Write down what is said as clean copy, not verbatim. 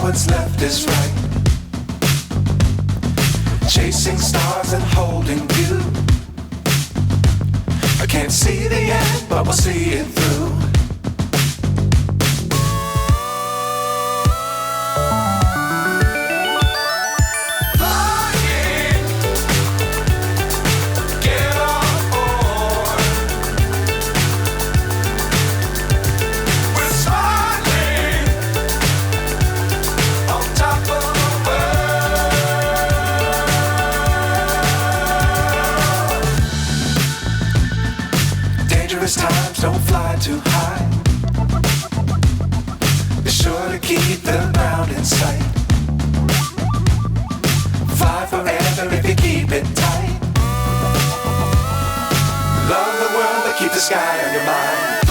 what's left is right. Chasing stars and holding you. I can't see the end, but we'll see it through. Times don't fly too high. Be sure to keep the ground in sight. Fly forever if you keep it tight. Love the world but keep the sky on your mind.